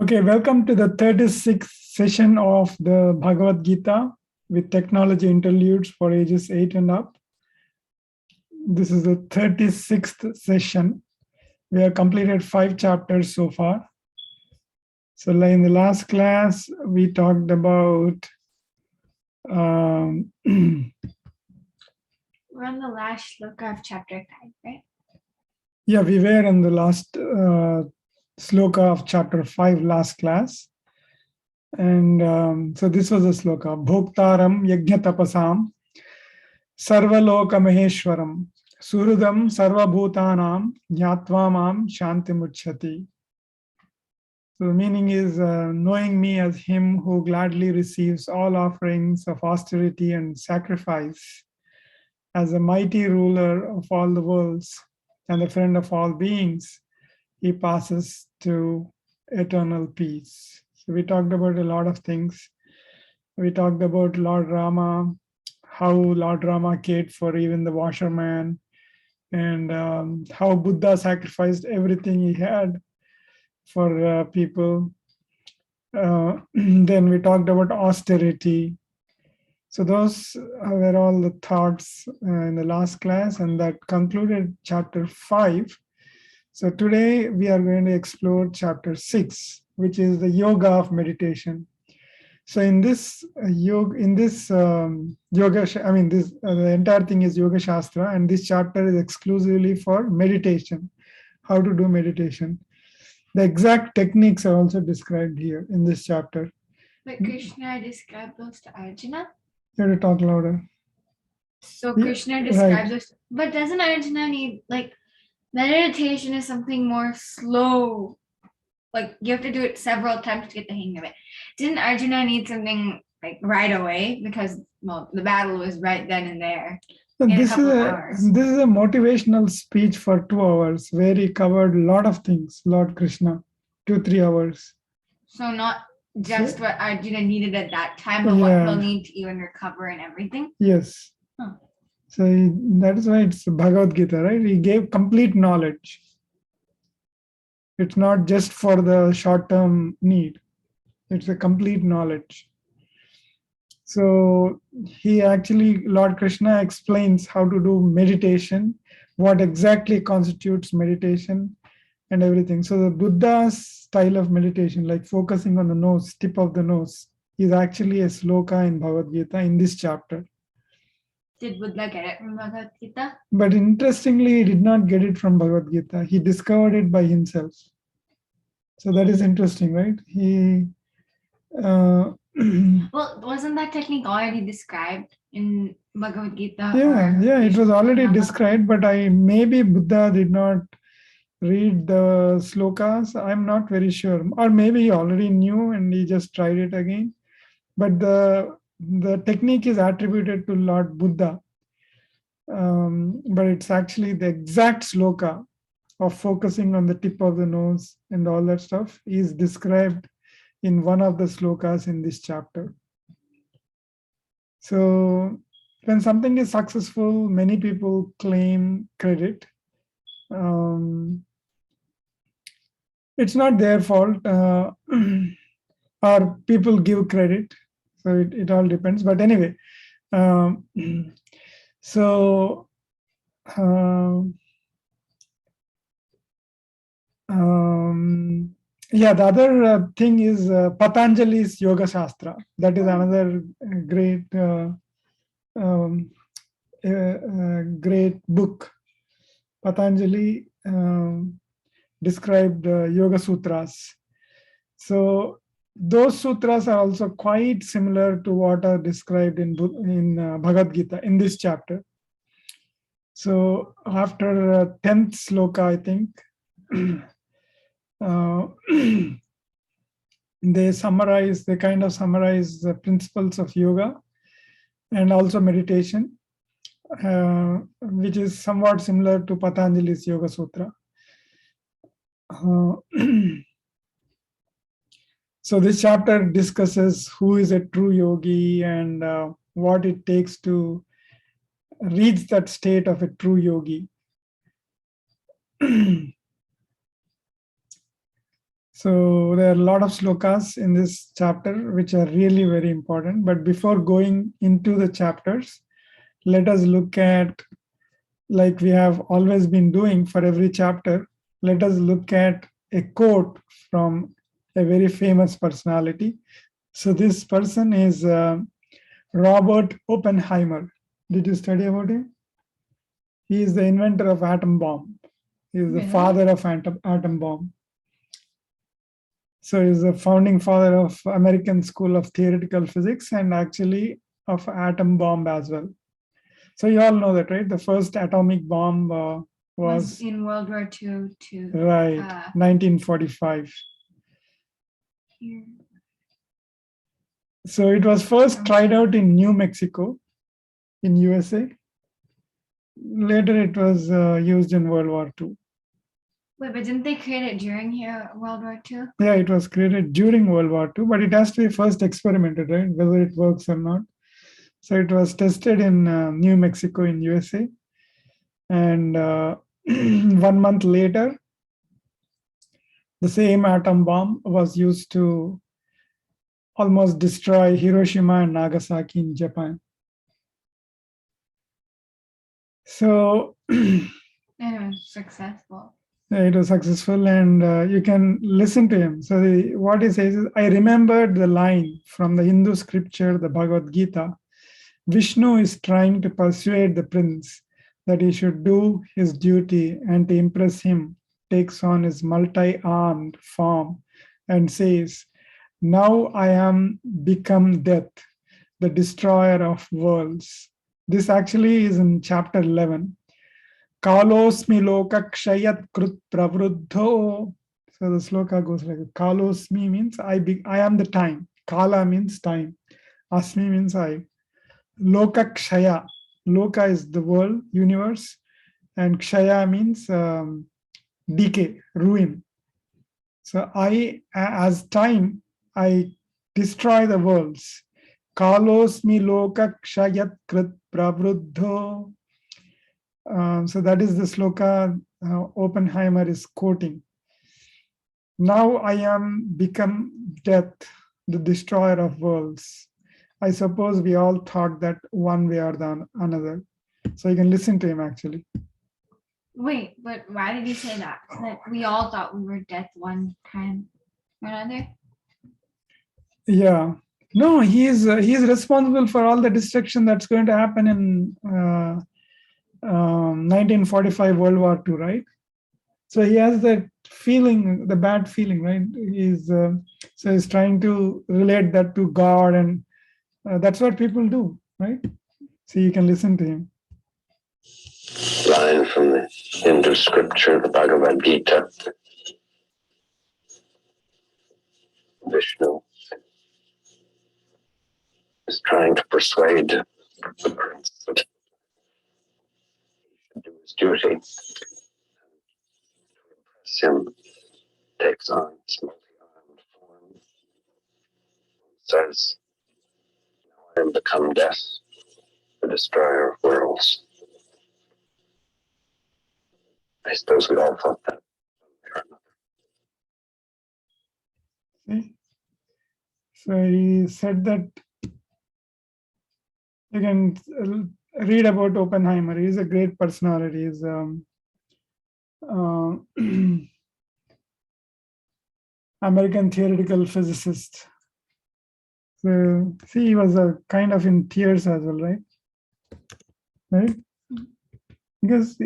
Okay, welcome to the 36th session of the Bhagavad Gita with technology interludes for ages 8 and up. This is the 36th session. We have completed 5 chapters so far. So in the last class, we talked about We're on the last sloka of chapter 5, right? yeah, we were in the last sloka of chapter 5 last class. And so this was a sloka. Bhoktaram yajna-tapasam sarvaloka maheshwaram surudam sarvabhutanam jnatva shanti muchati. So the meaning is knowing me as him who gladly receives all offerings of austerity and sacrifice, as a mighty ruler of all the worlds and the friend of all beings, he passes to eternal peace. So we talked about a lot of things. We talked about Lord Rama, how Lord Rama cared for even the washerman, and how Buddha sacrificed everything he had for people. Then we talked about austerity. So those were all the thoughts in the last class, and that concluded chapter 5. So today we are going to explore chapter 6, which is the yoga of meditation. So in this yoga, the entire thing is Yoga Shastra, and this chapter is exclusively for meditation, how to do meditation. The exact techniques are also described here in this chapter. But Krishna described those to Arjuna. You have to talk louder. So Krishna describes those, but doesn't Arjuna need, like, meditation is something more slow? Like, you have to do it several times to get the hang of it. Didn't Arjuna need something like right away? Because, well, the battle was right then and there. This is a motivational speech for 2 hours where he covered a lot of things, Lord Krishna, 2-3 hours. So not just what Arjuna needed at that time, but what he'll need to even recover and everything? Yes. Huh. So that is why it's Bhagavad Gita, right? He gave complete knowledge. It's not just for the short-term need. It's a complete knowledge. So Lord Krishna explains how to do meditation, what exactly constitutes meditation and everything. So the Buddha's style of meditation, like focusing on the nose, tip of the nose, is actually a sloka in Bhagavad Gita in this chapter. Did Buddha get it from Bhagavad Gita? But interestingly, he did not get it from Bhagavad Gita. He discovered it by himself. So that is interesting, right? Well, wasn't that technique already described in Bhagavad Gita? Yeah, it was already described, but maybe Buddha did not read the slokas. I'm not very sure. Or maybe he already knew and he just tried it again. But the technique is attributed to Lord Buddha. But it's actually the exact sloka of focusing on the tip of the nose and all that stuff is described in one of the slokas in this chapter. So when something is successful, many people claim credit. It's not their fault, or people give credit. So it all depends. But anyway, the other thing is Patanjali's Yoga Sastra. That is another great book. Patanjali described Yoga Sutras. So those sutras are also quite similar to what are described in Bhagavad Gita in this chapter. So after 10th sloka, I think, they kind of summarize the principles of yoga and also meditation, which is somewhat similar to Patanjali's Yoga Sutra. So this chapter discusses who is a true yogi and what it takes to reach that state of a true yogi. So there are a lot of slokas in this chapter which are really very important. But before going into the chapters, let us look at, like we have always been doing for every chapter, let us look at a quote from a very famous personality. So this person is Robert Oppenheimer. Did you study about him? He is the inventor of atom bomb. He is the Really? father of atom bomb. So he's the founding father of American School of Theoretical Physics and actually of atom bomb as well. So you all know that, right? The first atomic bomb was in World War II to right, 1945. here. So it was first tried out in New Mexico, in USA. Later it was used in World War II. Wait, but didn't they create it during here World War II? Yeah, it was created during World War II, but it has to be first experimented, right? Whether it works or not. So it was tested in New Mexico in USA. And 1 month later, the same atom bomb was used to almost destroy Hiroshima and Nagasaki in Japan. So And it was successful. it was successful, and you can listen to him. So what he says is, I remembered the line from the Hindu scripture, the Bhagavad Gita. Vishnu is trying to persuade the prince that he should do his duty, and to impress him, takes on his multi-armed form and says, now I am become death, the destroyer of worlds. This actually is in chapter 11. Kalosmi loka kshayat krut pravruddho. So the sloka goes like, Kalosmi means I am the time. Kala means time. Asmi means I. Loka kshaya. Loka is the world, universe. And kshaya means decay, ruin. So I, as time, I destroy the worlds. Kalosmi loka kshayat krit pravruddho. So that is the sloka Oppenheimer is quoting. Now I am become death, the destroyer of worlds. I suppose we all thought that one way or the another. So you can listen to him actually. Wait, but why did you say that? That we all thought we were death one time or another? Yeah. No, he is responsible for all the destruction that's going to happen in 1945 World War II, right? So he has that feeling, the bad feeling, right? So he's trying to relate that to God, and that's what people do, right? So you can listen to him. Line from the Hindu scripture, the Bhagavad Gita. Vishnu is trying to persuade the prince that he should do his duty. To impress him, takes on his multi-armed form. Says, now I am become death, the destroyer of worlds. I suppose we all thought that one way or another. See? So he said that, you can read about Oppenheimer. He's a great personality. He's American theoretical physicist. So see, he was a kind of in tears as well, right? Right? Because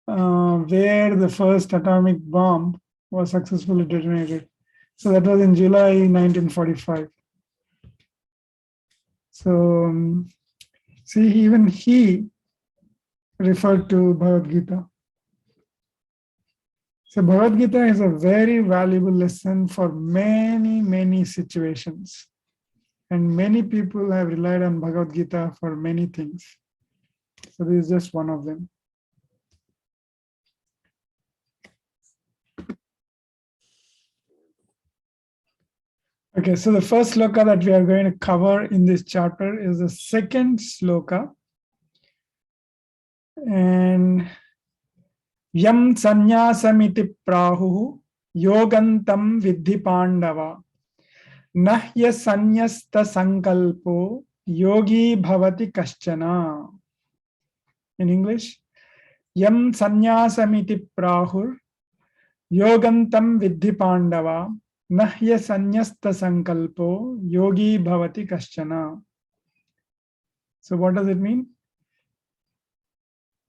where the first atomic bomb was successfully detonated. So that was in July 1945. So see, even he referred to Bhagavad Gita. So Bhagavad Gita is a very valuable lesson for many, many situations. And many people have relied on Bhagavad Gita for many things. So this is just one of them. Okay, so the first sloka that we are going to cover in this chapter is the second sloka. And Yam sanyasamiti prahu yogantam vidhi pandava. Nahya sanyasta sankalpo yogi bhavati kaschana. In English, Yam sanyasamiti prahur yogantam vidhi pandava. Nahya sanyasta sankalpo yogi bhavati kaschana. So what does it mean?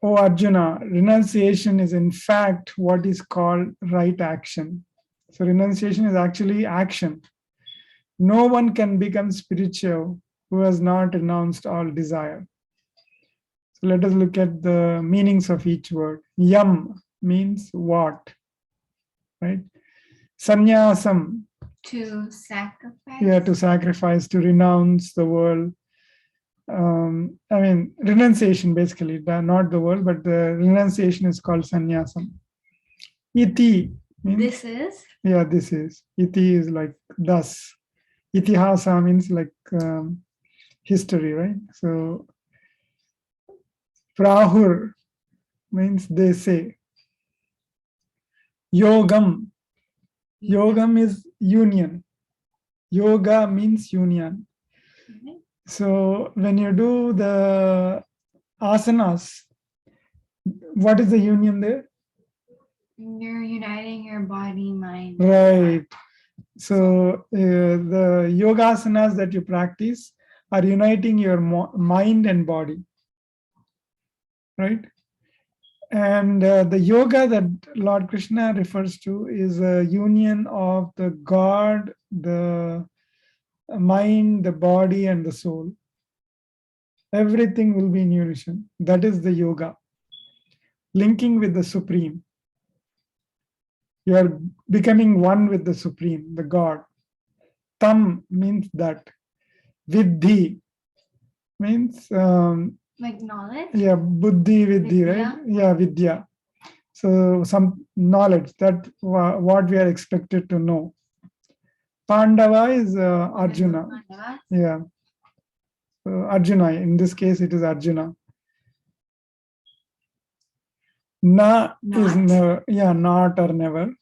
Oh Arjuna, renunciation is in fact what is called right action. So renunciation is actually action. No one can become spiritual who has not renounced all desire. So let us look at the meanings of each word. Yam means what, right? Sannyasam, To sacrifice. yeah, to sacrifice, to renounce the world. I mean, renunciation basically, not the world, but the renunciation is called sannyasam. Iti means, This is. yeah, this is. Iti is like thus. Itihasa means like history, right? So prahur means they say. Yogam. Yogam is union. Yoga means union. Mhm. So when you do the asanas, what is the union there? You're uniting your body, mind. Right. So the yogasanas that you practice are uniting your mind and body, right? And the yoga that Lord Krishna refers to is a union of the God, the mind, the body, and the soul. Everything will be in unison. That is the yoga. Linking with the Supreme. You are becoming one with the Supreme, the God. Tam means that. Vidhi means Like knowledge. yeah, buddhi vidhi, right? Yeah, vidya. So some knowledge, that what we are expected to know. Pandava is Arjuna. Pandavas. Yeah. So Arjuna, in this case, it is Arjuna. Na is Not. never, yeah, not or never.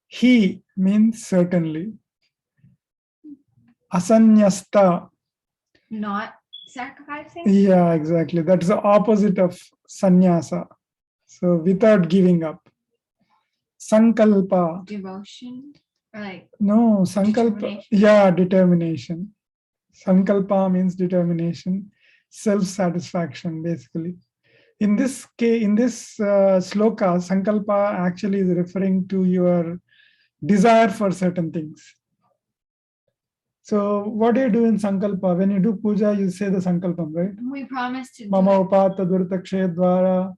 He means certainly. Asanyasta, Not sacrificing. yeah, exactly. That's the opposite of sannyasa. So without giving up. Sankalpa, Devotion. Or like no, sankalpa, determination. yeah, determination. Sankalpa means determination, self-satisfaction, basically. In this case, in this sloka, sankalpa actually is referring to your desire for certain things. So what do you do in sankalpa? When you do puja, you say the sankalpam, right? We promise to do Mama it. upata durtakshe dvara.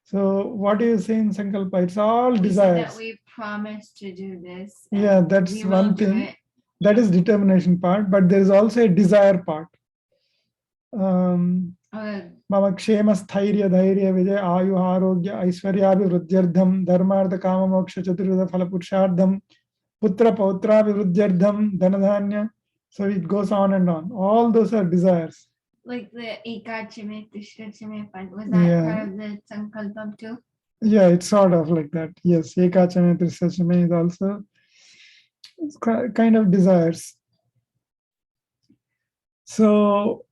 So what do you say in sankalpa? It's all We said desires. that we promise to do this. Yeah, and that's we will one do thing. it. That is determination part, but there is also a desire part. Mama kshema sthairya dhairya vijay ayu arogya aishwaryaभिवृद्ध्यर्थम धर्मार्थ काम मोक्ष चतुर्विध फल पुरुषार्थम putra pautra viruddhyardham dhanadhanya. So it goes on and on. All those are desires. Like the Ekachame, Tishrachame part. Was that Yeah. part of the Sankalpam too? Yeah, it's sort of like that. Yes, ekachame trisachame is also kind of desires. So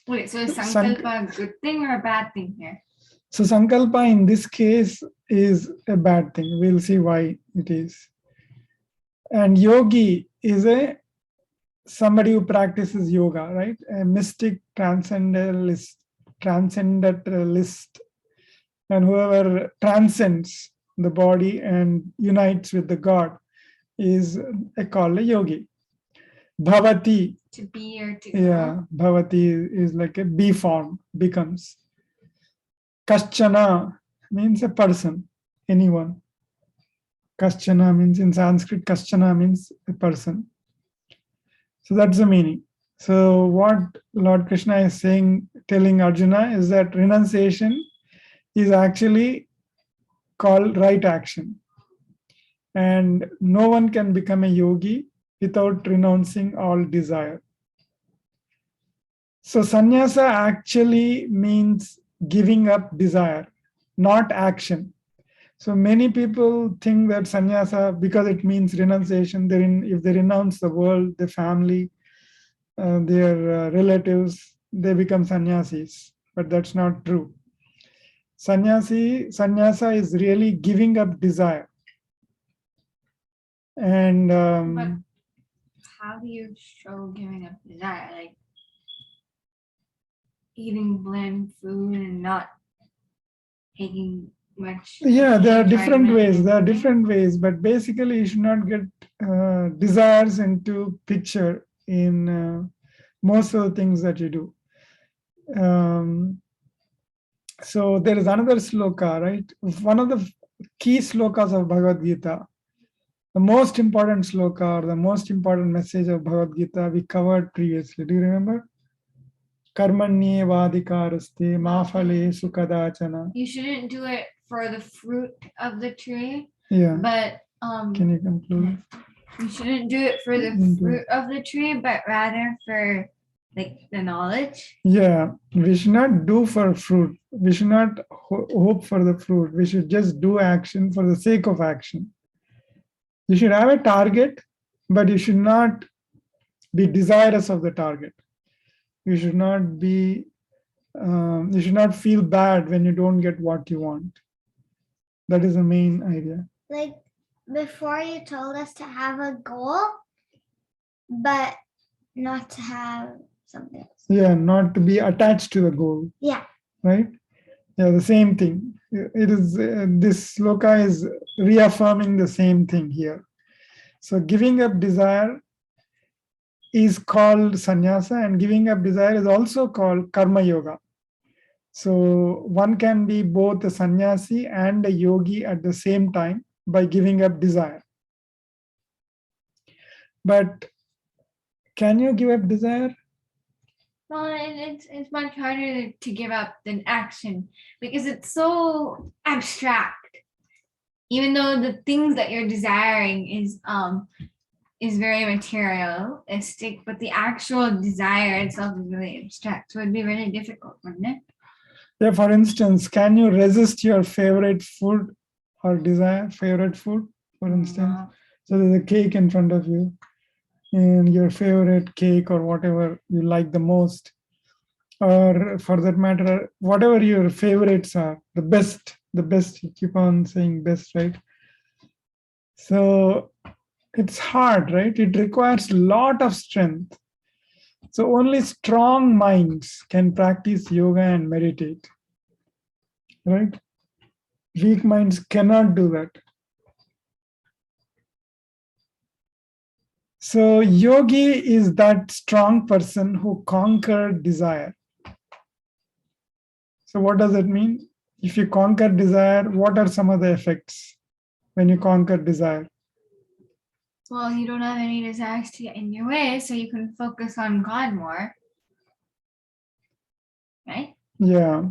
Wait, so is Sankalpa a good thing or a bad thing here? So sankalpa in this case is a bad thing. We'll see why it is. And yogi is somebody who practices yoga, right? A mystic transcendentalist, and whoever transcends the body and unites with the God is called a yogi. Bhavati. To be or to Yeah, bhavati is like a B form, becomes. Kaschana means a person, anyone. Kaschana means in Sanskrit, Kaschana means a person. So that's the meaning. So what Lord Krishna is saying, telling Arjuna is that renunciation is actually called right action. And no one can become a yogi without renouncing all desire. So sannyasa actually means giving up desire, not action. So many people think that sannyasa, because it means renunciation, if they renounce the world, the family, their relatives, they become sannyasis. But that's not true. Sannyasa is really giving up desire. And But how do you show giving up desire? Like eating bland food and not taking much. yeah, there are different enjoyment ways. in There are living? different ways, but basically, you should not get desires into picture in most of the things that you do. So there is another sloka, right? One of the key slokas of Bhagavad Gita, the most important sloka or the most important message of Bhagavad Gita we covered previously. Do you remember? Karmanyevadhikaraste ma phale sukadachana. You shouldn't do it for the fruit of the tree, Yeah. but Can you conclude? you shouldn't do it for the Mhm. fruit of the tree, but rather for like the knowledge. Yeah, we should not do for fruit. We should not hope for the fruit. We should just do action for the sake of action. You should have a target, but you should not be desirous of the target. You should not be. You should not feel bad when you don't get what you want. That is the main idea. Like before, you told us to have a goal, but not to have something else. Yeah, not to be attached to the goal. Yeah. Right. Yeah, the same thing. It is this sloka is reaffirming the same thing here. So giving up desire is called sannyasa, and giving up desire is also called karma yoga. So one can be both a sannyasi and a yogi at the same time by giving up desire. But can you give up desire? Well, it's much harder to give up than action because it's so abstract. Even though the things that you're desiring is very materialistic, but the actual desire itself is really abstract. So it'd be really difficult, wouldn't it? Yeah, for instance, can you resist your favorite food or desire favorite food, for instance? No. So there's a cake in front of you, and your favorite cake or whatever you like the most, or for that matter, whatever your favorites are, the best, you keep on saying best, right? So it's hard, right? It requires a lot of strength. So only strong minds can practice yoga and meditate, right? Weak minds cannot do that. So yogi is that strong person who conquered desire. So what does it mean? If you conquer desire, what are some of the effects when you conquer desire? Well, you don't have any desires to get in your way, so you can focus on God more. Right? Yeah,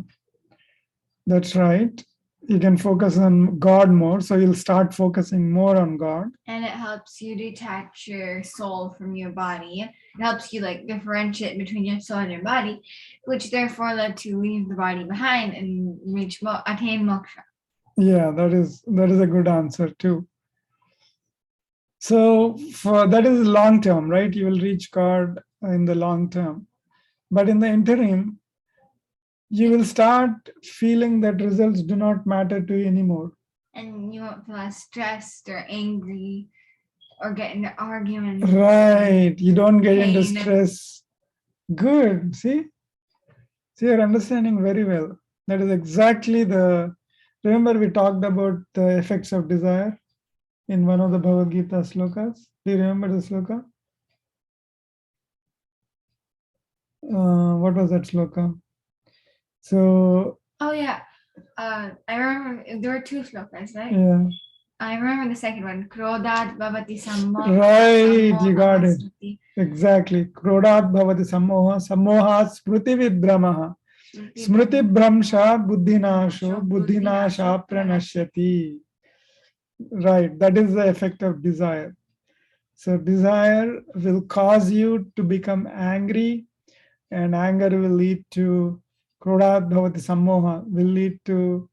that's right. You can focus on God more, so you'll start focusing more on God. And it helps you detach your soul from your body. It helps you like differentiate between your soul and your body, which therefore lets you leave the body behind and attain moksha. Yeah, that is a good answer too. So for that is long term, right? You will reach God in the long term. But in the interim, you will start feeling that results do not matter to you anymore. And you won't feel as stressed or angry or get into arguments. Right. You don't get into Pain. stress. Good. See, you're understanding very well. That is exactly remember we talked about the effects of desire in one of the Bhagavad Gita slokas. Do you remember the sloka? What was that sloka? So. Oh yeah. I remember there were two slokas, right? Yeah. I remember the second one. Krodat bhavati sammoha. Right, you got it. Exactly. Krodat bhavati sammoha, sammoha smriti vibhramaha. Smriti bhramsha buddhinasho, buddhinasha pranashyati. Right, that is the effect of desire. So desire will cause you to become angry, and anger will lead to krodat bhavati sammoha, will lead to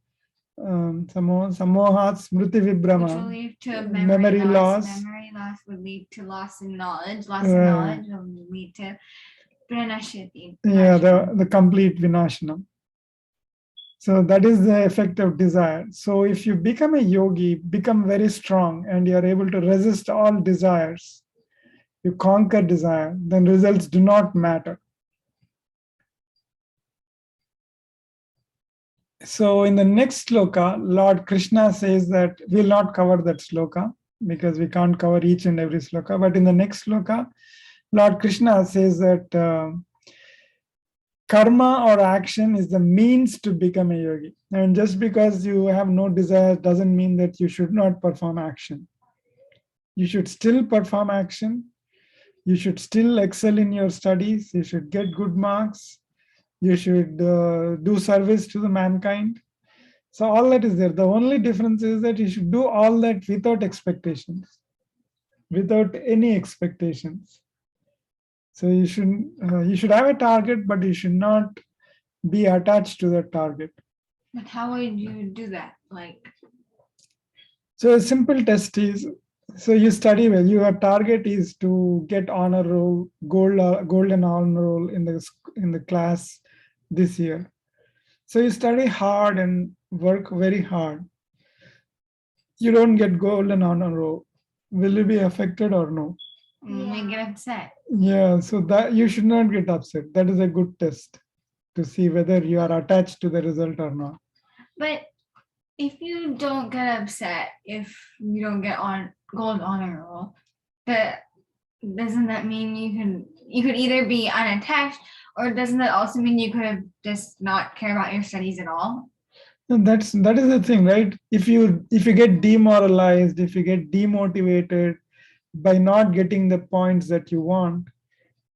samohat smriti which will vibrama, lead to memory loss. Memory loss would lead to loss in knowledge. Loss Right. in knowledge will lead to pranashati. Yeah, the complete vinashanam. So that is the effect of desire. So if you become a yogi, become very strong, and you are able to resist all desires, you conquer desire, then results do not matter. So in the next sloka, Lord Krishna says that we'll not cover that sloka because we can't cover each and every sloka. But in the next sloka, Lord Krishna says that karma or action is the means to become a yogi. And just because you have no desire doesn't mean that you should not perform action. You should still perform action. You should still excel in your studies. You should get good marks. You should do service to the mankind. So all that is there. The only difference is that you should do all that without expectations, without any expectations. So you should have a target, but you should not be attached to that target. But how would you do that? Like, so a simple test is, so you study well. Your target is to get honor roll, golden honor roll in the class this year. So you study hard and work very hard. You don't get golden honor roll. Will you be affected or no? you get upset. Yeah, so that you should not get upset. That is a good test to see whether you are attached to the result or not. But if you don't get upset, if you don't get on gold honor roll, doesn't that mean you could either be unattached, or doesn't that also mean you could have just not care about your studies at all? And that is the thing, right? If you get demoralized, if you get demotivated by not getting the points that you want,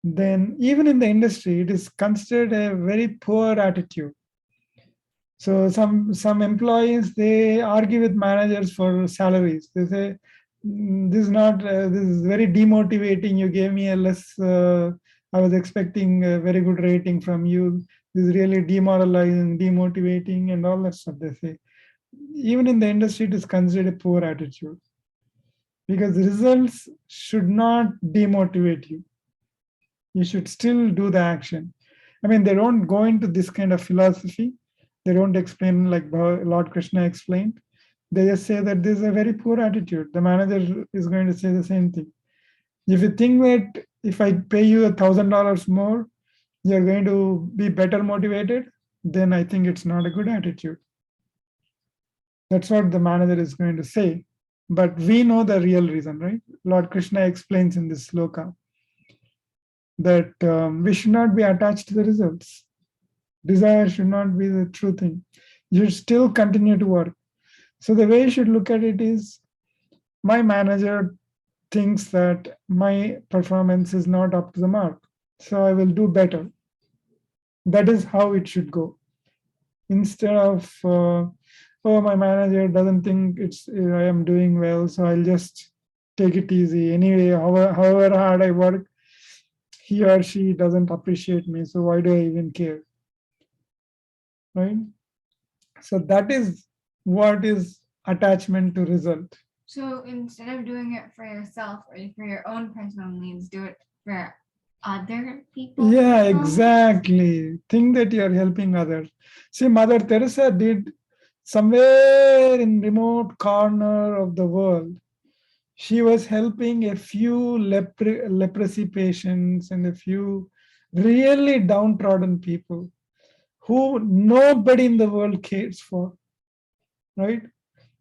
then even in the industry, it is considered a very poor attitude. So some employees, they argue with managers for salaries. They say, this is very demotivating. You gave me a less. I was expecting a very good rating from you. This is really demoralizing, demotivating, and all that stuff. They say, even in the industry, it is considered a poor attitude because the results should not demotivate you. You should still do the action. I mean, they don't go into this kind of philosophy. They don't explain like Lord Krishna explained. They just say that this is a very poor attitude. The manager is going to say the same thing. If you think that if I pay you $1,000 more, you're going to be better motivated, then I think it's not a good attitude. That's what the manager is going to say. But we know the real reason, right? Lord Krishna explains in this sloka that we should not be attached to the results. Desire should not be the true thing. You should still continue to work. So the way you should look at it is, my manager thinks that my performance is not up to the mark, so I will do better. That is how it should go. Instead of, oh, my manager doesn't think I am doing well, so I'll just take it easy. Anyway, however hard I work, he or she doesn't appreciate me, so why do I even care? Right? So that is what is attachment to result. So instead of doing it for yourself or for your own personal needs, do it for other people. Yeah, exactly. Think that you are helping others. See, Mother Teresa did somewhere in remote corner of the world. She was helping a few leprosy patients and a few really downtrodden people who nobody in the world cares for, right?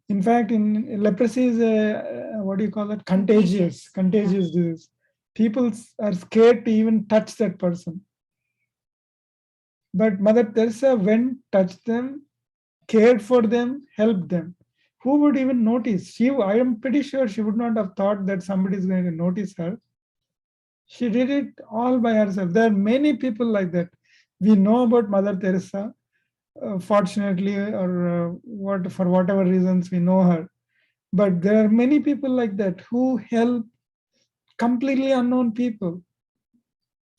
In fact, in leprosy is what do you call it? Contagious disease. People are scared to even touch that person. But Mother Teresa went, touched them, cared for them, helped them. Who would even notice? I am pretty sure she would not have thought that somebody is going to notice her. She did it all by herself. There are many people like that. We know about Mother Teresa, fortunately, or for whatever reasons we know her. But there are many people like that who help completely unknown people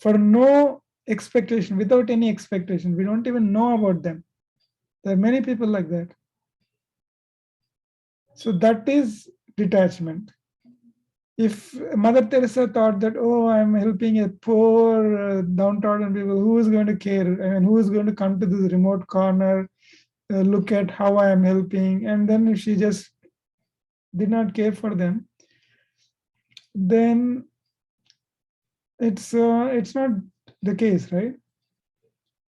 for no expectation, without any expectation. We don't even know about them. There are many people like that. So that is detachment. If Mother Teresa thought that, oh, I'm helping a poor, downtrodden people, who is going to care? I mean, who is going to come to this remote corner, look at how I am helping? And then if she just did not care for them, then it's not the case, right?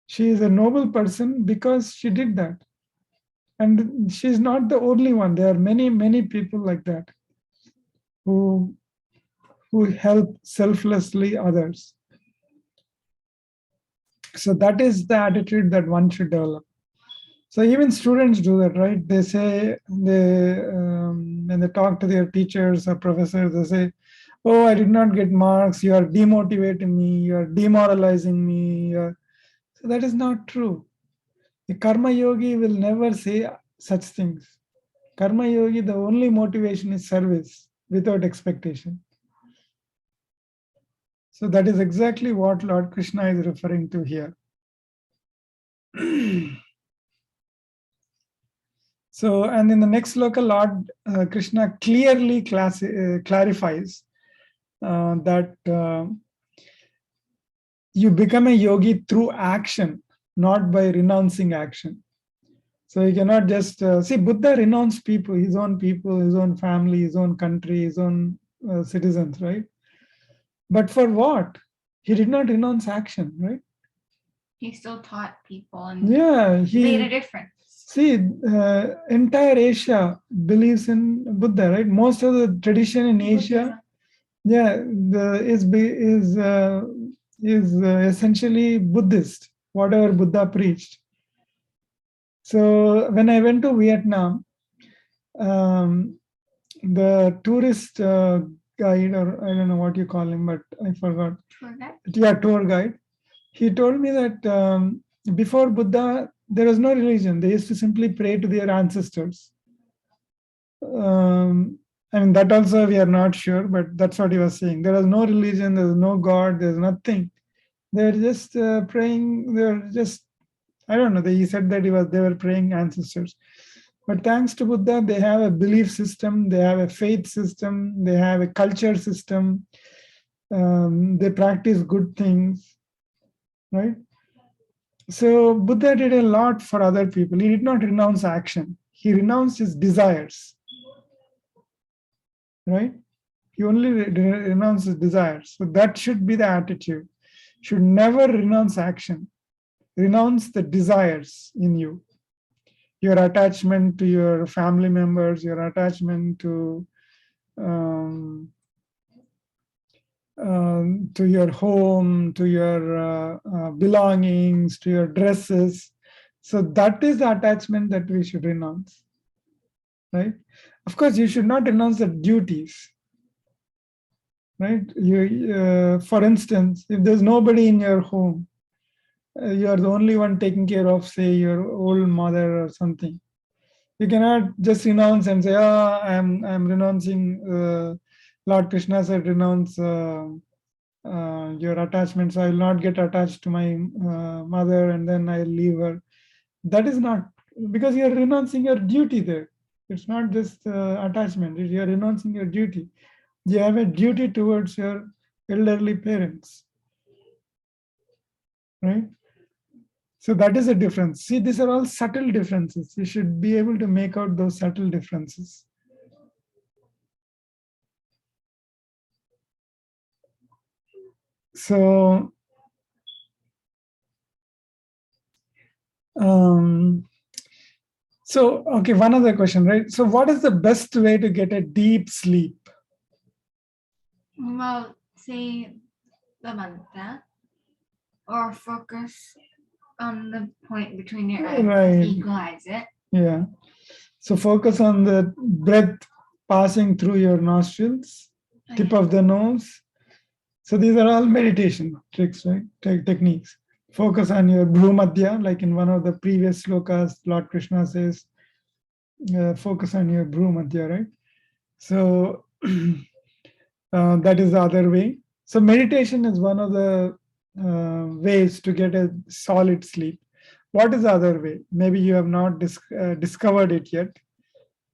She is a noble person because she did that. And she's not the only one. There are many, many people like that who help selflessly others. So that is the attitude that one should develop. So even students do that, right? They say, when they talk to their teachers or professors, they say, oh, I did not get marks, you are demotivating me, you are demoralizing me. So that is not true. The karma yogi will never say such things. Karma yogi, the only motivation is service without expectation. So that is exactly what Lord Krishna is referring to here. So, and in the next sloka, Lord Krishna clearly clarifies that you become a yogi through action, not by renouncing action. So you cannot just see Buddha renounced people, his own family, his own country, his own citizens, right? But for what? He did not renounce action, right? He still taught people and Yeah, made a difference. See, entire Asia believes in Buddha, right? Most of the tradition in Asia, is essentially Buddhist. Whatever Buddha preached. So when I went to Vietnam, the tourist guide, or I don't know what you call him, but I forgot. Tour guide? Yeah, tour guide. He told me that before Buddha, there was no religion. They used to simply pray to their ancestors. I mean, that also we are not sure, but that's what he was saying. There was no religion, there was no God, there's nothing. They were just praying, they were just, I don't know, he said that they were praying ancestors. But thanks to Buddha, they have a belief system, they have a faith system, they have a culture system, they practice good things, right? So Buddha did a lot for other people. He did not renounce action. He renounced his desires, right? He only renounced his desires. So that should be the attitude. Should never renounce action. Renounce the desires in you. Your attachment to your family members, your attachment to your home, to your belongings, to your dresses. So that is the attachment that we should renounce, right? Of course, you should not renounce the duties, right? For instance, if there's nobody in your home, you are the only one taking care of, say, your old mother or something. You cannot just renounce and say, "Oh, I'm renouncing." Lord Krishna said, "Renounce your attachments. I will not get attached to my mother, and then I'll leave her." That is not, because you are renouncing your duty there. It's not just attachment. You are renouncing your duty. You have a duty towards your elderly parents, right? So that is a difference. See, these are all subtle differences. You should be able to make out those subtle differences. So, okay, one other question, right? So what is the best way to get a deep sleep? Well, say the mantra or focus on the point between your eyes, Right. equalize it. Yeah. So focus on the breath passing through your nostrils, tip of the nose. So these are all meditation tricks, right? Techniques. Focus on your bhrumadhya, like in one of the previous slokas, Lord Krishna says, focus on your bhrumadhya, right? So that is the other way. So meditation is one of the ways to get a solid sleep. What is the other way? Maybe you have not discovered it yet,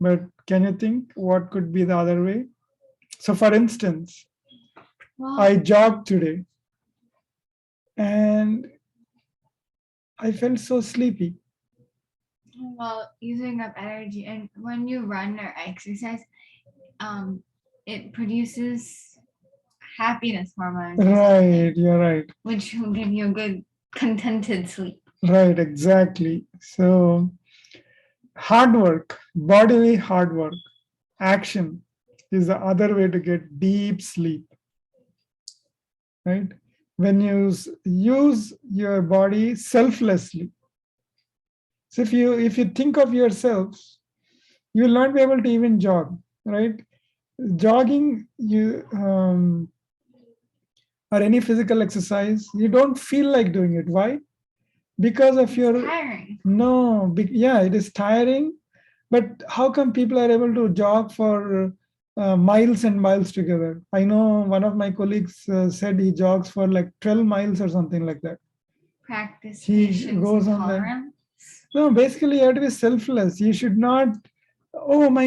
but Can you think what could be the other way? So for instance, Well, I jogged today and I felt so sleepy. well, using up energy, and when you run or exercise, it produces happiness hormones, or Right, something, you're right. which will give you a good, contented sleep. Right, exactly. So hard work, bodily hard work, action is the other way to get deep sleep. Right? When you use your body selflessly. So if you think of yourself, you will not be able to even jog, right? Jogging, or any physical exercise, you don't feel like doing it. Why? Because of It's your tiring. no, yeah, it is tiring. But how come people are able to jog for miles and miles together? I know one of my colleagues said he jogs for like 12 miles or something like that. Practice He patience goes and on there. tolerance. No, basically you have to be selfless. You should not, oh, my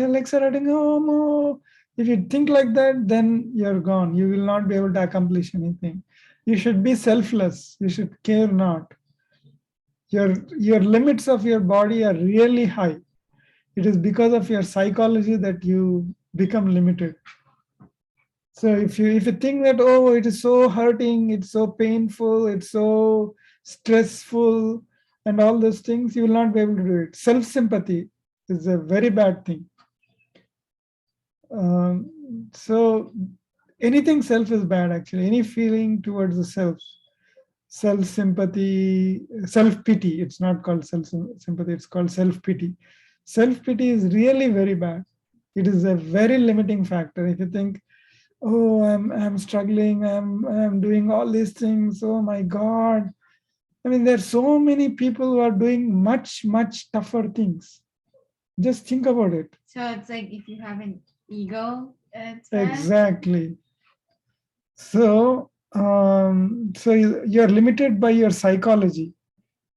legs are hurting. Oh, no. If you think like that, then you're gone. You will not be able to accomplish anything. You should be selfless. You should care not. Your limits of your body are really high. It is because of your psychology that you become limited. So if you think that, oh, it is so hurting, it's so painful, it's so stressful, and all those things, you will not be able to do it. Self-sympathy is a very bad thing. So anything self is bad, actually. Any feeling towards the self-sympathy, self-pity. It's not called self-sympathy, it's called self-pity. Self-pity is really very bad. It is a very limiting factor. If you think, oh, I'm struggling, I'm doing all these things, oh my God. I mean, there's so many people who are doing much, much tougher things. Just think about it. So it's like if you have an ego, it's bad. Exactly. So you're limited by your psychology,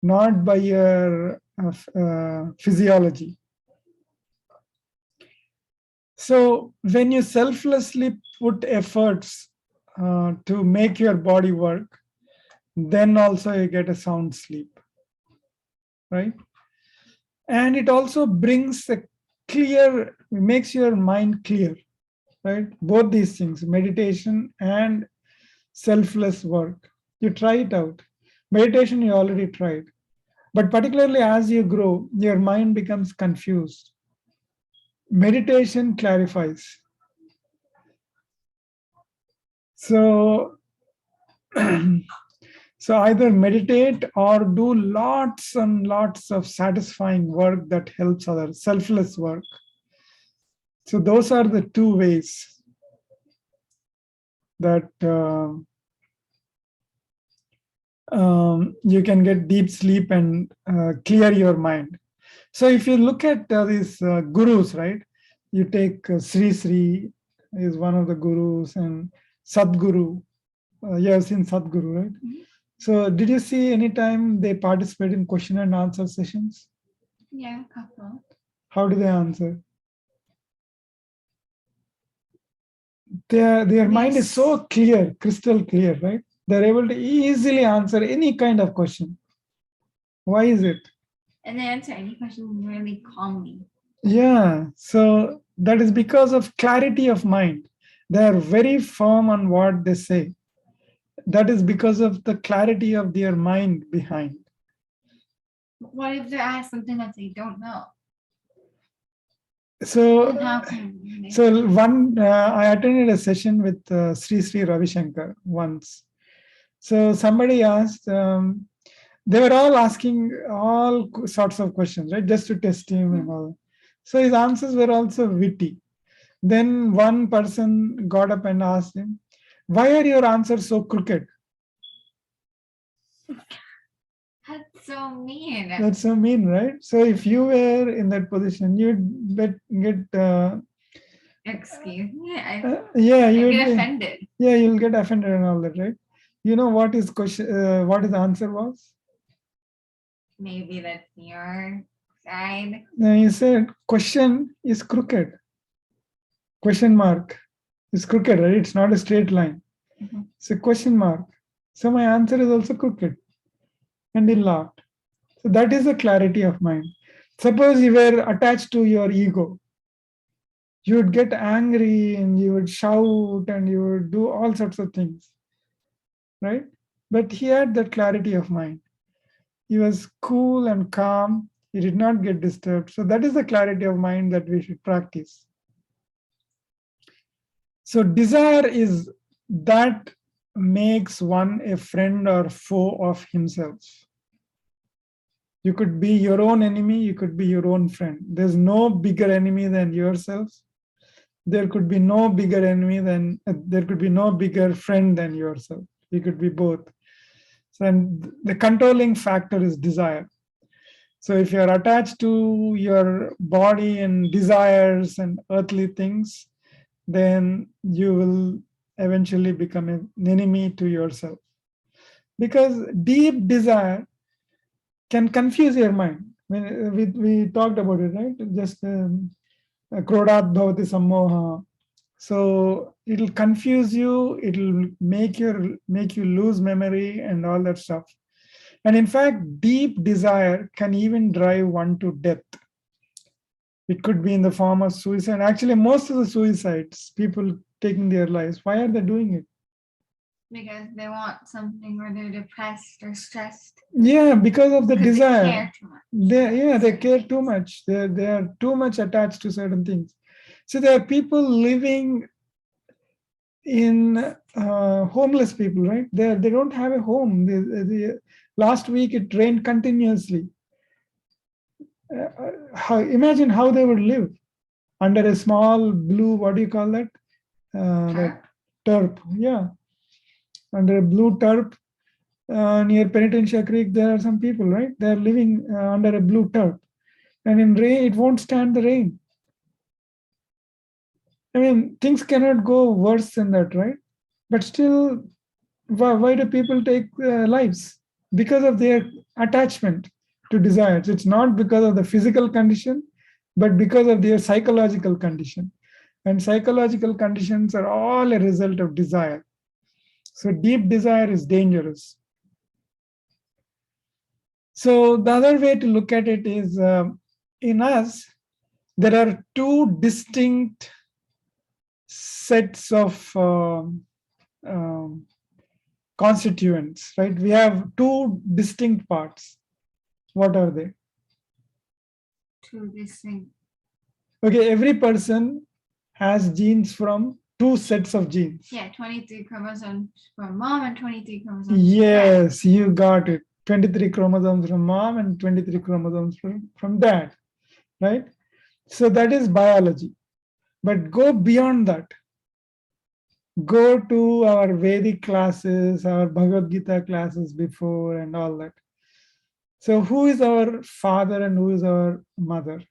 not by your physiology. So when you selflessly put efforts to make your body work, then also you get a sound sleep, right? And it also makes your mind clear, right? Both these things, meditation and selfless work. You try it out. Meditation you already tried. But particularly as you grow, your mind becomes confused. Meditation clarifies. So, so either meditate or do lots and lots of satisfying work that helps others, selfless work. So those are the two ways that you can get deep sleep and clear your mind. So if you look at these gurus, right? You take Sri is one of the gurus, and Sadguru. You have seen Sadguru, right? Mhm. So did you see any time they participate in question and answer sessions? Yeah, a couple. How do they answer? Their mind is so clear, crystal clear, right? They're able to easily answer any kind of question. Why is it? And they answer any question really calmly. Yeah, so that is because of clarity of mind. They are very firm on what they say. That is because of the clarity of their mind behind. What if they're asked something that they don't know? So, Then how can they? I attended a session with Sri Ravi Shankar once. So somebody asked, they were all asking all sorts of questions, right? Just to test him and all. So his answers were also witty. Then one person got up and asked him, why are your answers so crooked? That's so mean. That's so mean, right? So if you were in that position, you'd get Excuse me. I yeah, get you'll offended. get offended and all that, right? You know what his question, what his answer was? Maybe that's your side. Now you said question is crooked. Question mark is crooked, right? It's not a straight line. Mhm. It's a question mark. So my answer is also crooked. And he laughed. So that is the clarity of mind. Suppose you were attached to your ego. You would get angry and you would shout and you would do all sorts of things, right? But he had that clarity of mind. He was cool and calm. He did not get disturbed. So that is the clarity of mind that we should practice. So desire is that makes one a friend or foe of himself. You could be your own enemy, you could be your own friend. There's no bigger enemy than yourself. There could be no bigger enemy than, there could be no bigger friend than yourself. You could be both. So, and the controlling factor is desire. So if you're attached to your body and desires and earthly things, then you will eventually become an enemy to yourself. Because deep desire can confuse your mind. We talked about it, right? Just krodat bhavati sammoha. So it'll confuse you, it'll make you lose memory and all that stuff. And in fact, deep desire can even drive one to death. It could be in the form of suicide. Actually, most of the suicides, people taking their lives, why are they doing it? Because they want something, or they're depressed or stressed. Yeah, because of the Because desire. they care too much. They care too much. They are too much attached to certain things. So there are people living in homeless people, right? They don't have a home. Last week it rained continuously. Imagine how they would live under a small blue, what do you call that? That turp. Yeah, under a blue turp near Penitentiary Creek, there are some people, right? They are living under a blue turp, and in rain, it won't stand the rain. I mean, things cannot go worse than that, right? But still, why do people take lives? Because of their attachment to desires. It's not because of the physical condition, but because of their psychological condition. And psychological conditions are all a result of desire. So deep desire is dangerous. So the other way to look at it is in us, there are two distinct sets of constituents, right? We have two distinct parts. What are they? To this thing. Okay, every person has genes from two sets of genes. Yeah, 23 chromosomes from mom and 23 chromosomes from dad. Yes, you got it. 23 chromosomes from mom and 23 chromosomes from dad, right? So that is biology. But go beyond that. Go to our Vedic classes, our Bhagavad Gita classes before and all that. So who is our father and who is our mother?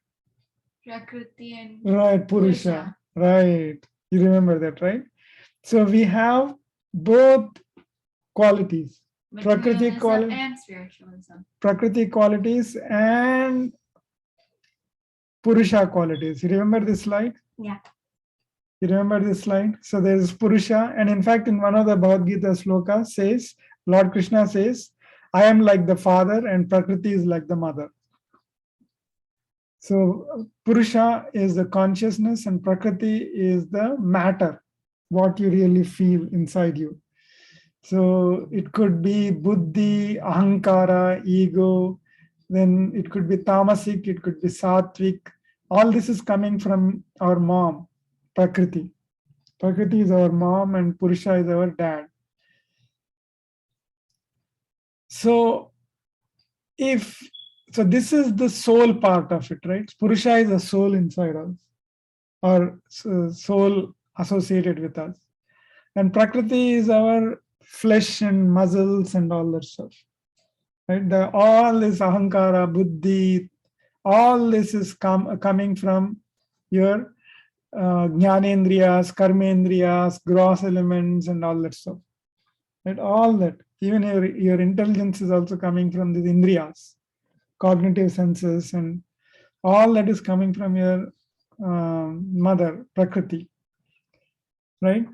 Prakriti and Right, Purusha. Right. You remember that, right? So we have both qualities. Prakriti materialism and spiritualism. Prakriti qualities and Purusha qualities. You remember this slide? Yeah. You remember this slide? So there is Purusha, and in fact, in one of the Bhagavad Gita sloka says, Lord Krishna says, I am like the father and Prakriti is like the mother. So Purusha is the consciousness and Prakriti is the matter, what you really feel inside you. So it could be buddhi, ahankara, ego, then it could be tamasic, it could be sattvic. All this is coming from our mom, Prakriti. Prakriti is our mom and Purusha is our dad. So this is the soul part of it, right? Purusha is the soul inside us, or soul associated with us. And Prakriti is our flesh and muscles and all that stuff. Right? All this ahankara, buddhi, all this is coming from your jnanendriyas, karmendriyas, gross elements and all that stuff. Right? All that. Even your intelligence is also coming from these indriyas, cognitive senses and All that is coming from your mother, Prakriti, right?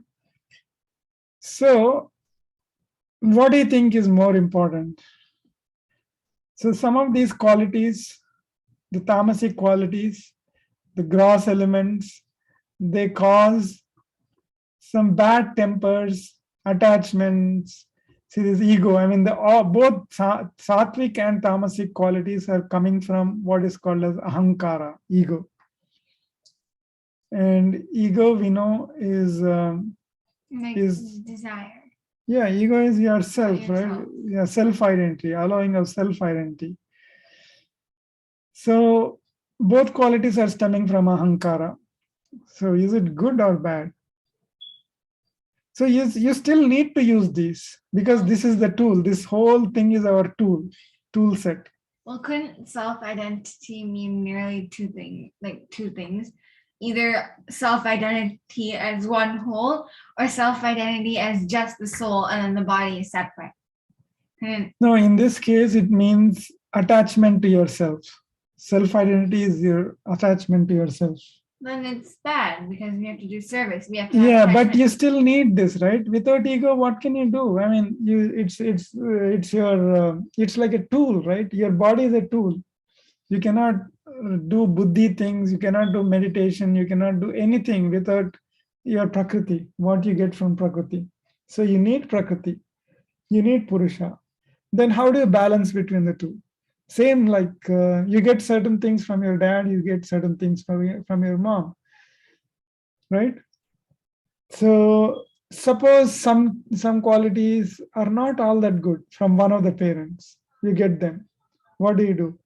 So, what do you think is more important? So, some of these qualities, the tamasic qualities, the gross elements, they cause some bad tempers, attachments. See this ego. I mean, both sattvic and tamasic qualities are coming from what is called as ahankara, ego. And ego, we know, is desire. Yeah, ego is yourself, right? Yourself. Yeah, self-identity, allowing of self-identity. So both qualities are stemming from ahankara. So is it good or bad? So you still need to use these because this is the tool. This whole thing is our tool set. Well, couldn't self-identity mean merely two things? Either self-identity as one whole or self-identity as just the soul and then the body is separate. No, in this case, it means attachment to yourself. Self-identity is your attachment to yourself. Then it's bad because we have to do service. We have to Yeah, have but you still need this, right? Without ego, what can you do? I mean, it's your it's like a tool, right? Your body is a tool. You cannot do buddhi things. You cannot do meditation. You cannot do anything without your prakriti. What you get from prakriti. So you need prakriti. You need purusha. Then how do you balance between the two? Same like you get certain things from your dad. You get certain things from your mom, right? So suppose some qualities are not all that good from one of the parents. You get them. What do?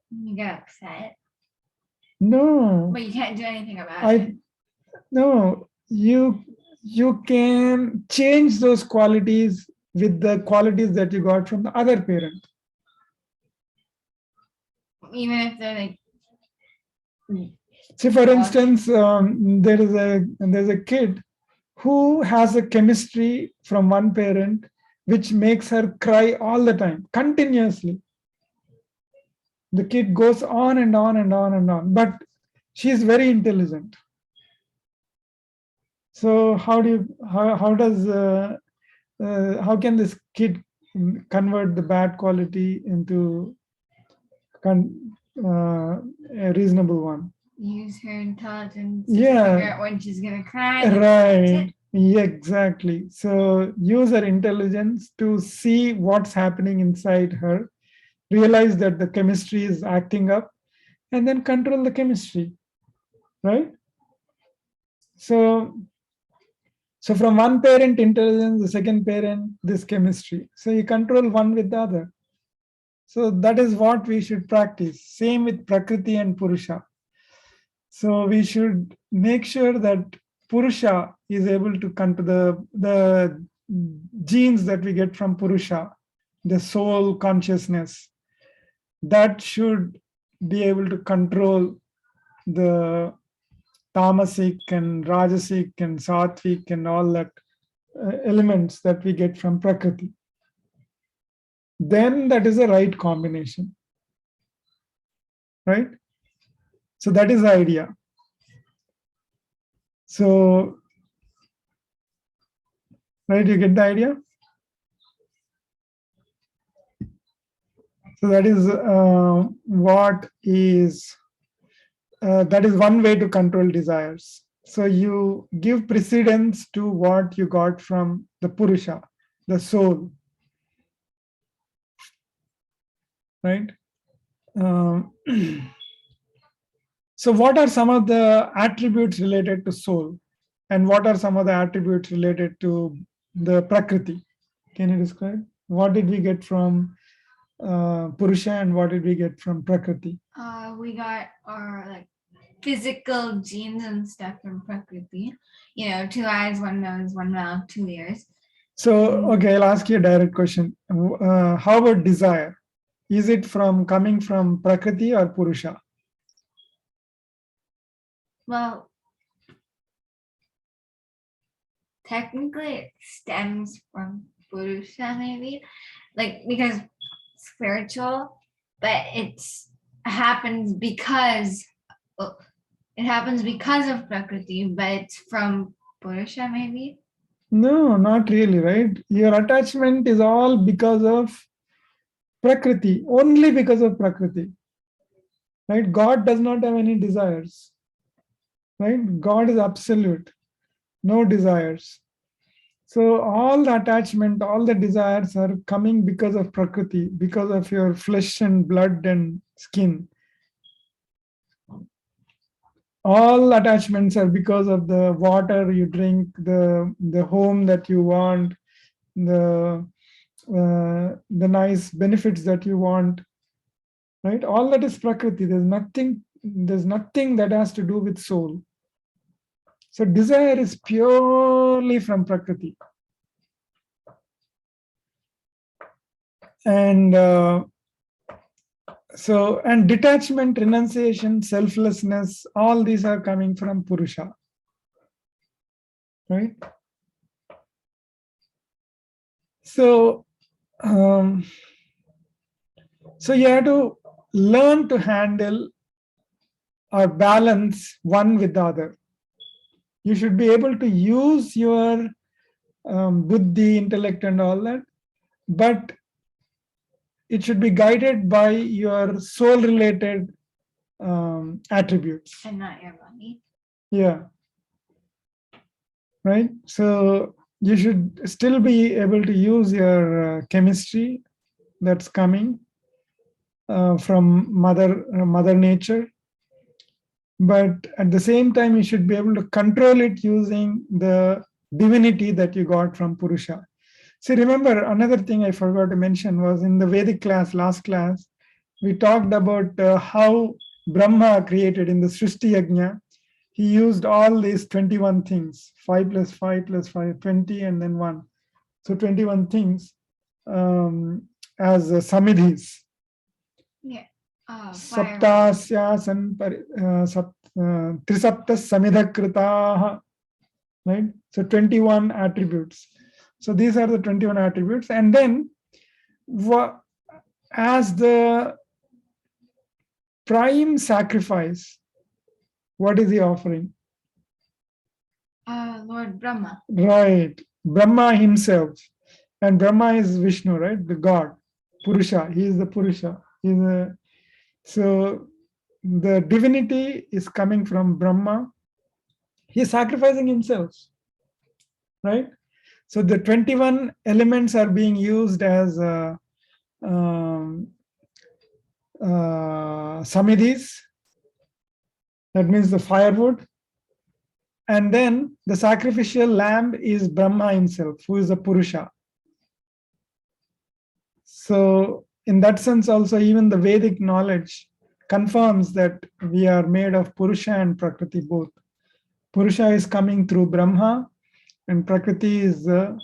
You get upset, No. but you can't do anything about it. No, you can change those qualities with the qualities that you got from the other parent. Even if they're like, See, for instance, there's a kid who has a chemistry from one parent which makes her cry all the time, continuously. The kid goes on and on and on and on, but she's very intelligent. So how can this kid convert the bad quality into a reasonable one? use her intelligence to Yeah. figure out when she's gonna cry. Right. Yeah, exactly. So use her intelligence to see what's happening inside her, realize that the chemistry is acting up, and then control the chemistry. Right? So from one parent intelligence, the second parent this chemistry. So you control one with the other. So that is what we should practice. Same with Prakriti and Purusha. So we should make sure that Purusha is able to come to the genes that we get from Purusha, the soul consciousness, that should be able to control the tamasic and rajasic and sattvic and all that elements that we get from Prakriti. Then that is the right combination, right? So that is the idea. So, right, you get the idea? So that is that is one way to control desires. So you give precedence to what you got from the Purusha, the soul, right? So what are some of the attributes related to soul, and what are some of the attributes related to the Prakriti? Can you describe? What did we get from Purusha and what did we get from Prakriti? We got our like physical genes and stuff from Prakriti. 2 eyes, 1 nose, 1 mouth, 2 ears. So, okay, I'll ask you a direct question. How about desire? Is it coming from Prakriti or Purusha? Well, technically it stems from Purusha, maybe, like because spiritual but happens because it happens because of Prakriti, but it's from Purusha maybe. No, not really, right? Your attachment is all because of Prakriti, only because of Prakriti. Right? God does not have any desires. Right? God is absolute, no desires. So all the attachment, all the desires are coming because of Prakriti, because of your flesh and blood and skin. All attachments are because of the water you drink, the home that you want, the nice benefits that you want, right? All that is Prakriti. There's nothing that has to do with soul. So desire is purely from Prakriti. And and detachment, renunciation, selflessness, all these are coming from Purusha, right? So you have to learn to handle or balance one with the other. You should be able to use your buddhi, intellect and all that, but it should be guided by your soul-related attributes. And not your body. Yeah. Right? So you should still be able to use your chemistry that's coming from Mother Nature. But at the same time, you should be able to control it using the divinity that you got from Purusha. See, remember, another thing I forgot to mention was in the Vedic class, last class, we talked about how Brahma created in the Shrishti yajna. He used all these 21 things, 5 plus 5 plus 5, 20, and then 1. So 21 things as samidhis. Yeah. Saptasya trisaptas samidhakritaha. Right? So 21 attributes. So these are the 21 attributes. And then as the prime sacrifice, what is he offering? Lord Brahma. Right. Brahma himself. And Brahma is Vishnu, right? The God. Purusha. He is the Purusha. So the divinity is coming from Brahma. He is sacrificing himself. Right? So the 21 elements are being used as samidhis. That means the firewood. And then the sacrificial lamb is Brahma himself, who is the Purusha. So in that sense also, even the Vedic knowledge confirms that we are made of Purusha and Prakriti both. Purusha is coming through Brahma and Prakriti is the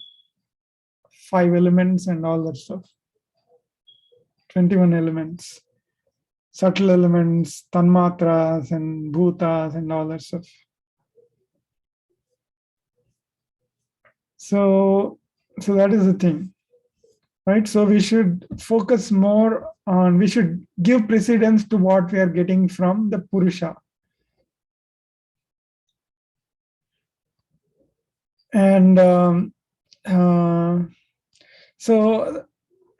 5 elements and all that stuff. 21 elements. Subtle elements, tanmatras and bhutas and all that stuff. So that is the thing, right? So we should focus more on, we should give precedence to what we are getting from the Purusha. And so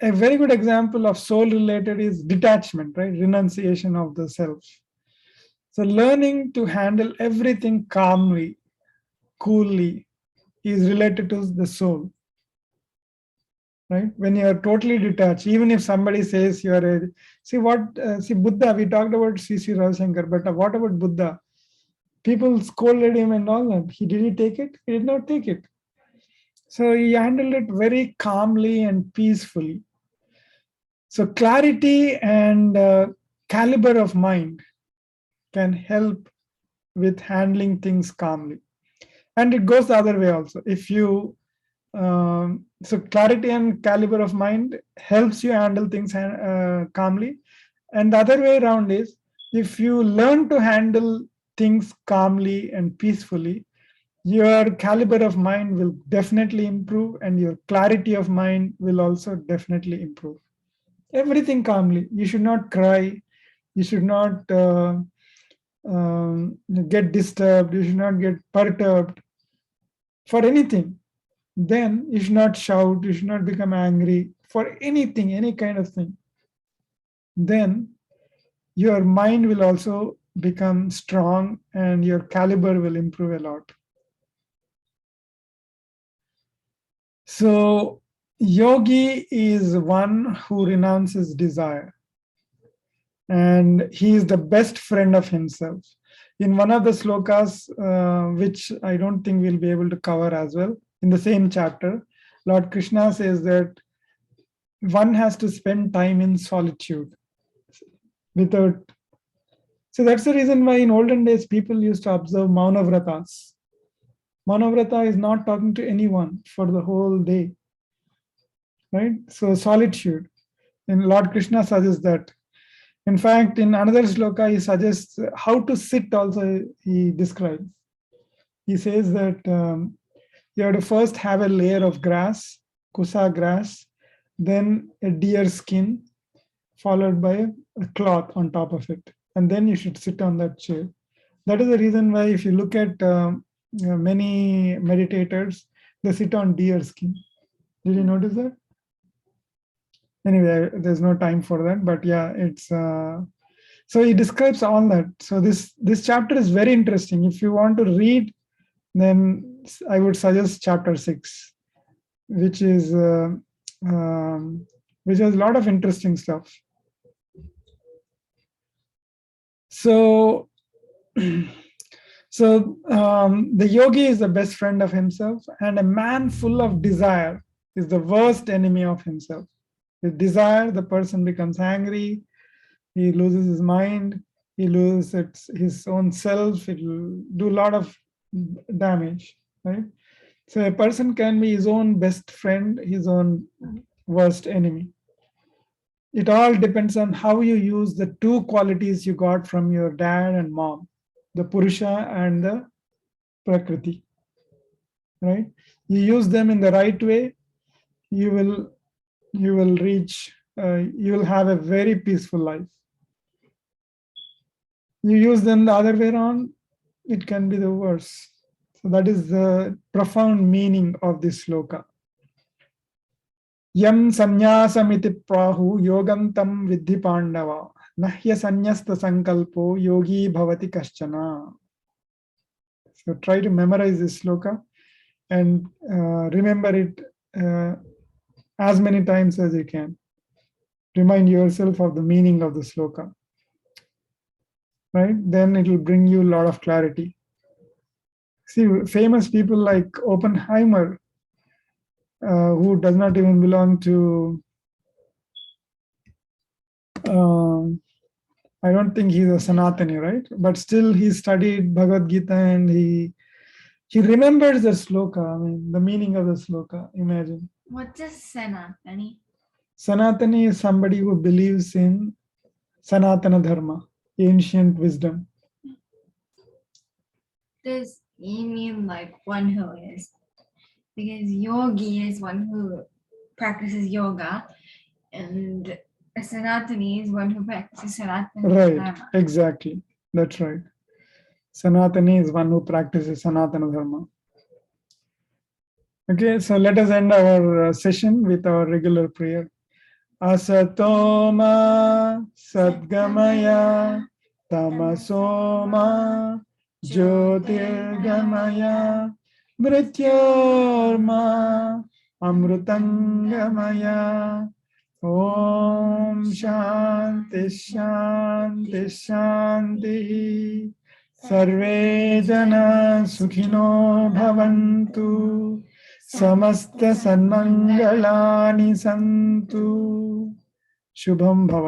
a very good example of soul related is detachment, right? Renunciation of the self. So learning to handle everything calmly, coolly is related to the soul, right? When you are totally detached, even if somebody says you are see Buddha, we talked about C.C. Ravishankar, but what about Buddha? People scolded him and all that. Did he take it? He did not take it. So he handled it very calmly and peacefully. So clarity and caliber of mind can help with handling things calmly. And it goes the other way also. If you, so clarity and caliber of mind helps you handle things calmly. And the other way around is, if you learn to handle things calmly and peacefully, your caliber of mind will definitely improve and your clarity of mind will also definitely improve. everything calmly. You should not cry. You should not get disturbed. You should not get perturbed for anything. Then you should not shout. You should not become angry for anything, any kind of thing. Then your mind will also become strong and your caliber will improve a lot. So yogi is one who renounces desire, and he is the best friend of himself. In one of the slokas, which I don't think we'll be able to cover as well, in the same chapter, Lord Krishna says that one has to spend time in solitude without. So that's the reason why in olden days people used to observe Maunavratas. Maunavrata is not talking to anyone for the whole day, right? So solitude. And Lord Krishna suggests that. In fact, in another sloka, he suggests how to sit also, he describes. He says that you have to first have a layer of grass, kusa grass, then a deer skin, followed by a cloth on top of it. And then you should sit on that chair. That is the reason why if you look at many meditators, they sit on deer skin. Did you notice that? Anyway, there's no time for that, but yeah, it's so he describes all that. So this chapter is very interesting. If you want to read, then I would suggest chapter 6, which is which has a lot of interesting stuff. So the yogi is the best friend of himself, and a man full of desire is the worst enemy of himself. With desire, the person becomes angry, he loses his mind, he loses his own self, it will do a lot of damage, right? So a person can be his own best friend, his own worst enemy. It all depends on how you use the two qualities you got from your dad and mom, the Purusha and the Prakriti, right? You use them in the right way, you will reach, you will have a very peaceful life. You use them the other way around, it can be the worst. So that is the profound meaning of this sloka. Yam sannyasam iti prahu yogam tam vidhi pandava nahya sannyasta sankalpo yogi bhavati kaschana. So try to memorize this sloka and remember it as many times as you can. Remind yourself of the meaning of the sloka, right? Then it will bring you a lot of clarity. See, famous people like Oppenheimer, who does not even belong to, I don't think he's a Sanatani, right? But still he studied Bhagavad Gita and he remembers the sloka, I mean, the meaning of the sloka, imagine. What's a Sanatani? Sanatani is somebody who believes in Sanatana Dharma, ancient wisdom. Does you mean like one who is? Because yogi is one who practices yoga, and a Sanatani is one who practices Sanatana Right, Dharma. exactly. That's right. Sanatani is one who practices Sanatana Dharma. Okay, so let us end our session with our regular prayer. Asatoma Sadgamaya Tamasoma Jyotirgamaya Mrityorma Amrutangamaya. Om Shanti Shanti Shanti. Sarve Jana Sukhino Bhavantu. Samasta Sanmangalani Santu. Shubham Bhavat.